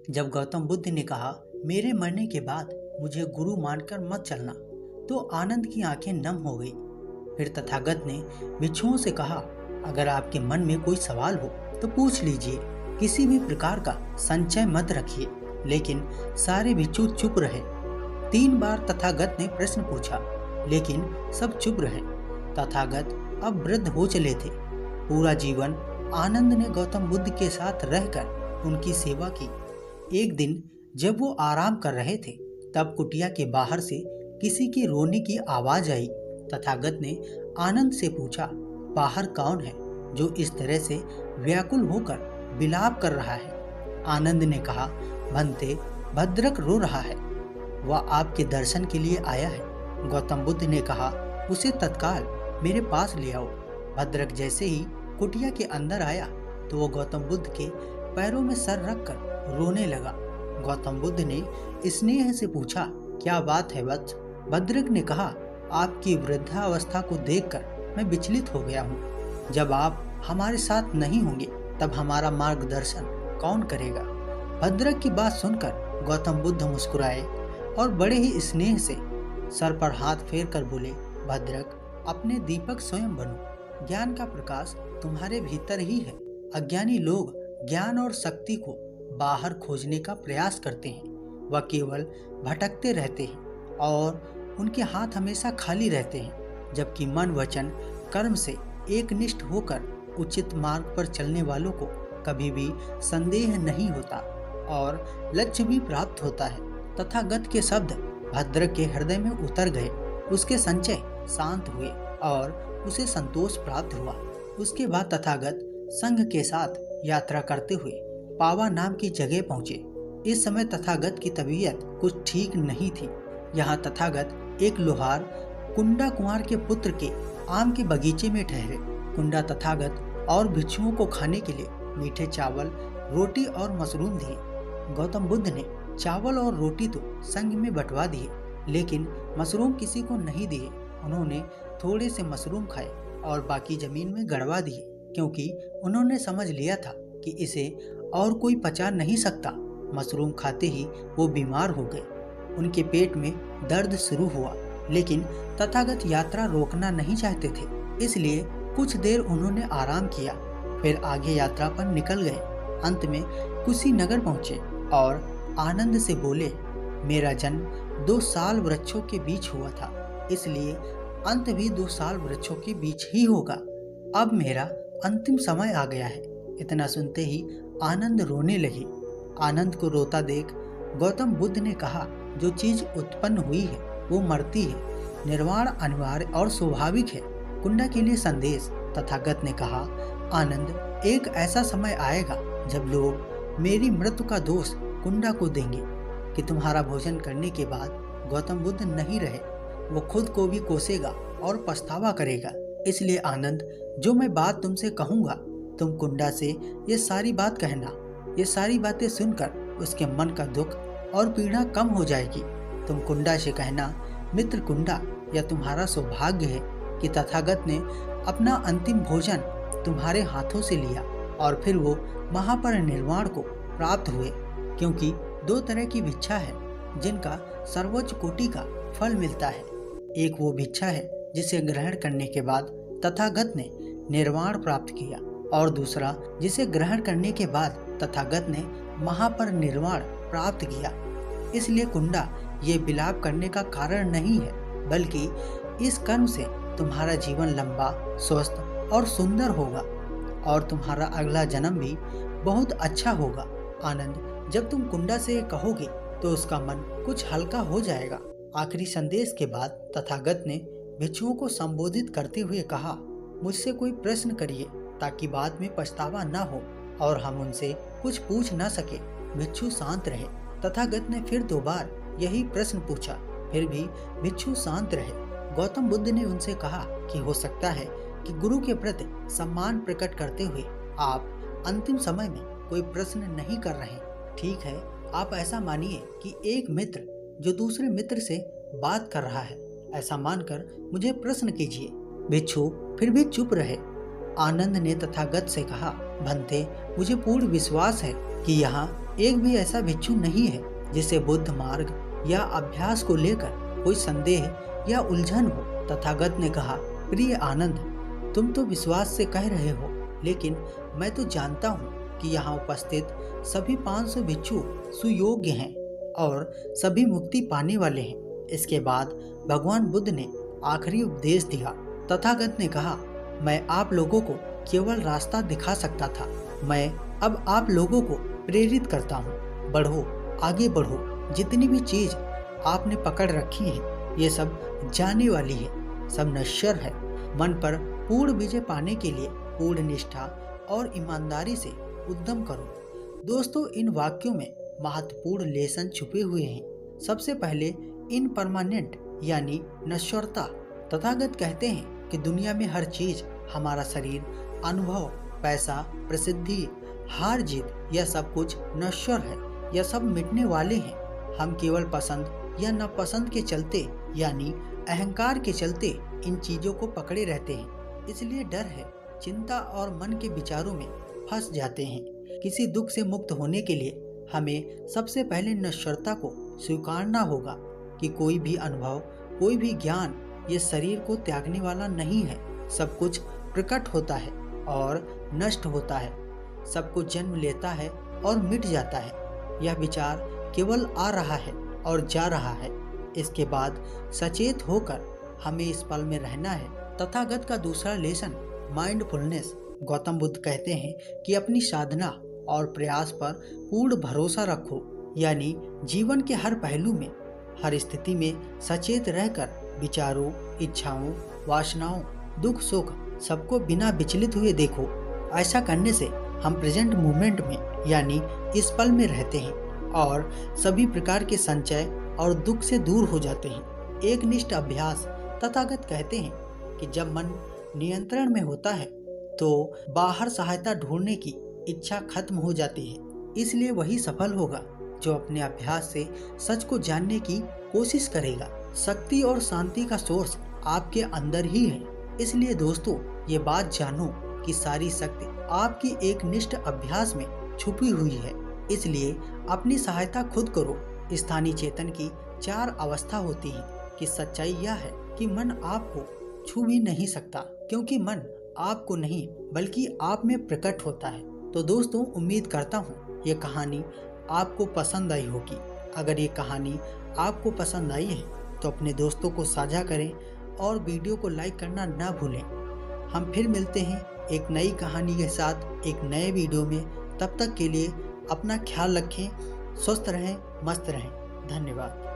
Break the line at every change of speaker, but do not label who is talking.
जब गौतम बुद्ध ने कहा, मेरे मरने के बाद मुझे गुरु मानकर मत चलना, तो आनंद की आंखें नम हो गई। फिर तथागत ने भिक्षुओं से कहा, अगर आपके मन में कोई सवाल हो तो पूछ लीजिए, किसी भी प्रकार का संचय मत रखिए। लेकिन सारे भिक्षु चुप रहे। 3 बार तथागत ने प्रश्न पूछा, लेकिन सब चुप रहे। तथागत अब वृद्ध हो चले थे। पूरा जीवन आनंद ने गौतम बुद्ध के साथ रहकर उनकी सेवा की। एक दिन जब वो आराम कर रहे थे, तब कुटिया के बाहर से किसी के रोने की आवाज आई। तथागत ने आनंद से पूछा, बाहर कौन है जो इस तरह से व्याकुल होकर विलाप कर रहा है? आनंद ने कहा, भंते, भद्रक रो रहा है, वह आपके दर्शन के लिए आया है। गौतम बुद्ध ने कहा, उसे तत्काल मेरे पास ले आओ। भद्रक जैसे ही कुटिया के अंदर आया तो वो गौतम बुद्ध के पैरों में सर रखकर रोने लगा। गौतम बुद्ध ने स्नेह से पूछा, क्या बात है वत्स? भद्रक ने कहा, आपकी वृद्धावस्था को देखकर मैं विचलित हो गया हूँ। जब आप हमारे साथ नहीं होंगे तब हमारा मार्गदर्शन कौन करेगा? भद्रक की बात सुनकर गौतम बुद्ध मुस्कुराए और बड़े ही स्नेह से सर पर हाथ फेर कर बोले, भद्रक, अपने दीपक स्वयं बनो। ज्ञान का प्रकाश तुम्हारे भीतर ही है। अज्ञानी लोग ज्ञान और शक्ति को बाहर खोजने का प्रयास करते हैं। वह केवल भटकते रहते हैं और उनके हाथ हमेशा खाली रहते हैं। जबकि मन, वचन, कर्म से एकनिष्ठ होकर उचित मार्ग पर चलने वालों को कभी भी संदेह नहीं होता और लक्ष्य भी प्राप्त होता है। तथागत के शब्द भद्रक के हृदय में उतर गए। उसके संचय शांत हुए और उसे संतोष प्राप्त हुआ। उसके बाद तथागत संघ के साथ यात्रा करते हुए पावा नाम की जगह पहुंचे। इस समय तथागत की तबीयत कुछ ठीक नहीं थी। यहाँ तथागत एक लोहार कुंडा कुंवर के पुत्र के आम के बगीचे में ठहरे। कुंडा तथागत और भिक्षुओं को खाने के लिए मीठे चावल, रोटी और मशरूम दिए। गौतम बुद्ध ने चावल और रोटी तो संघ में बंटवा दिए, लेकिन मशरूम किसी को नहीं दिए। उन्होंने थोड़े से मशरूम खाए और बाकी जमीन में गड़वा दिए, क्योंकि उन्होंने समझ लिया था कि इसे और कोई पचा नहीं सकता। मशरूम खाते ही वो बीमार हो गए। उनके पेट में दर्द शुरू हुआ, लेकिन तथागत यात्रा रोकना नहीं चाहते थे, इसलिए कुछ देर उन्होंने आराम किया, फिर आगे यात्रा पर निकल गए। अंत में कुशीनगर पहुंचे और आनंद से बोले, मेरा जन्म 2 साल वृक्षों के बीच हुआ था, इसलिए अंत भी 2 साल वृक्षों के बीच ही होगा। अब मेरा अंतिम समय आ गया है। इतना सुनते ही आनंद रोने लगे। आनंद को रोता देख गौतम बुद्ध ने कहा, जो चीज उत्पन्न हुई है वो मरती है। निर्वाण अनिवार्य और स्वाभाविक है। कुंडा के लिए संदेश। तथागत ने कहा, आनंद, एक ऐसा समय आएगा जब लोग मेरी मृत्यु का दोष कुंडा को देंगे कि तुम्हारा भोजन करने के बाद गौतम बुद्ध नहीं रहे। वो खुद को भी कोसेगा और पछतावा करेगा। इसलिए आनंद, जो मैं बात तुमसे कहूँगा, तुम कुंडा से ये सारी बात कहना। ये सारी बातें सुनकर उसके मन का दुख और पीड़ा कम हो जाएगी। तुम कुंडा से कहना, मित्र कुंडा, यह तुम्हारा सौभाग्य है कि तथागत ने अपना अंतिम भोजन तुम्हारे हाथों से लिया और फिर वो महापरिनिर्वाण को प्राप्त हुए। क्योंकि 2 तरह की भिक्षा है जिनका सर्वोच्च कोटि का फल मिलता है। एक वो भिक्षा है जिसे ग्रहण करने के बाद तथागत ने निर्वाण प्राप्त किया, और दूसरा जिसे ग्रहण करने के बाद तथागत ने महापरिनिर्वाण प्राप्त किया। इसलिए कुंडा ये विलाप करने का कारण नहीं है, बल्कि इस कर्म से तुम्हारा जीवन लंबा, स्वस्थ और सुंदर होगा और तुम्हारा अगला जन्म भी बहुत अच्छा होगा। आनंद, जब तुम कुंडा से कहोगे तो उसका मन कुछ हल्का हो जाएगा। आखिरी संदेश के बाद तथागत ने भिक्षुओं को संबोधित करते हुए कहा, मुझसे कोई प्रश्न करिए ताकि बाद में पछतावा न हो और हम उनसे कुछ पूछ न सके। भिक्षु शांत रहे। तथागत ने फिर 2 बार यही प्रश्न पूछा, फिर भी भिक्षु शांत रहे। गौतम बुद्ध ने उनसे कहा कि हो सकता है कि गुरु के प्रति सम्मान प्रकट करते हुए आप अंतिम समय में कोई प्रश्न नहीं कर रहे। ठीक है, आप ऐसा मानिए कि एक मित्र जो दूसरे मित्र से बात कर रहा है, ऐसा मानकर मुझे प्रश्न कीजिए। भिक्षु फिर भी चुप रहे। आनंद ने तथागत से कहा, भंते, मुझे पूर्ण विश्वास है कि यहाँ एक भी ऐसा भिक्षु नहीं है जिसे बुद्ध मार्ग या अभ्यास को लेकर कोई संदेह या उलझन हो। तथागत ने कहा, प्रिय आनंद, तुम तो विश्वास से कह रहे हो, लेकिन मैं तो जानता हूँ कि यहाँ उपस्थित सभी 500 भिक्षु सुयोग्य हैं और सभी मुक्ति पाने वाले हैं। इसके बाद भगवान बुद्ध ने आखिरी उपदेश दिया। तथागत ने कहा, मैं आप लोगों को केवल रास्ता दिखा सकता था, मैं अब आप लोगों को प्रेरित करता हूँ। बढ़ो, आगे बढ़ो। जितनी भी चीज आपने पकड़ रखी है ये सब जाने वाली है, सब नश्वर है। मन पर पूर्ण विजय पाने के लिए पूर्ण निष्ठा और ईमानदारी से उद्यम करो। दोस्तों, इन वाक्यों में महत्वपूर्ण लेसन छुपे हुए हैं। सबसे पहले इनपरमानेंट यानी नश्वरता। तथागत कहते हैं कि दुनिया में हर चीज, हमारा शरीर, अनुभव, पैसा, प्रसिद्धि, हार जीत, यह सब कुछ नश्वर है, यह सब मिटने वाले हैं। हम केवल पसंद या नापसंद के चलते यानी अहंकार के चलते इन चीजों को पकड़े रहते हैं। इसलिए डर है, चिंता और मन के विचारों में फंस जाते हैं। किसी दुख से मुक्त होने के लिए हमें सबसे पहले नश्वरता को स्वीकारना होगा कि कोई भी अनुभव, कोई भी ज्ञान ये शरीर को त्यागने वाला नहीं है। सब कुछ प्रकट होता है और नष्ट होता है, सब कुछ जन्म लेता है और मिट जाता है। यह विचार केवल आ रहा है और जा रहा है। इसके बाद सचेत होकर हमें इस पल में रहना है। तथागत का दूसरा लेसन माइंडफुलनेस। गौतम बुद्ध कहते हैं कि अपनी साधना और प्रयास पर पूर्ण भरोसा रखो, यानी जीवन के हर पहलू में, हर स्थिति में सचेत रहकर विचारों, इच्छाओं, वासनाओं, दुख सुख सबको बिना विचलित हुए देखो। ऐसा करने से हम प्रेजेंट मोमेंट में यानी इस पल में रहते हैं और सभी प्रकार के संचय और दुख से दूर हो जाते हैं। एक निष्ठ अभ्यास। तथागत कहते हैं कि जब मन नियंत्रण में होता है तो बाहर सहायता ढूंढने की इच्छा खत्म हो जाती है। इसलिए वही सफल होगा जो अपने अभ्यास से सच को जानने की कोशिश करेगा। शक्ति और शांति का सोर्स आपके अंदर ही है। इसलिए दोस्तों, ये बात जानो कि सारी शक्ति आपकी एक निष्ठ अभ्यास में छुपी हुई है। इसलिए अपनी सहायता खुद करो। स्थानीय चेतन की 4 अवस्था होती है कि सच्चाई यह है कि मन आपको छू भी नहीं सकता, क्योंकि मन आपको नहीं बल्कि आप में प्रकट होता है। तो दोस्तों, उम्मीद करता हूँ ये कहानी आपको पसंद आई होगी। अगर ये कहानी आपको पसंद आई है तो अपने दोस्तों को साझा करें और वीडियो को लाइक करना ना भूलें। हम फिर मिलते हैं एक नई कहानी के साथ एक नए वीडियो में। तब तक के लिए अपना ख्याल रखें, स्वस्थ रहें, मस्त रहें। धन्यवाद।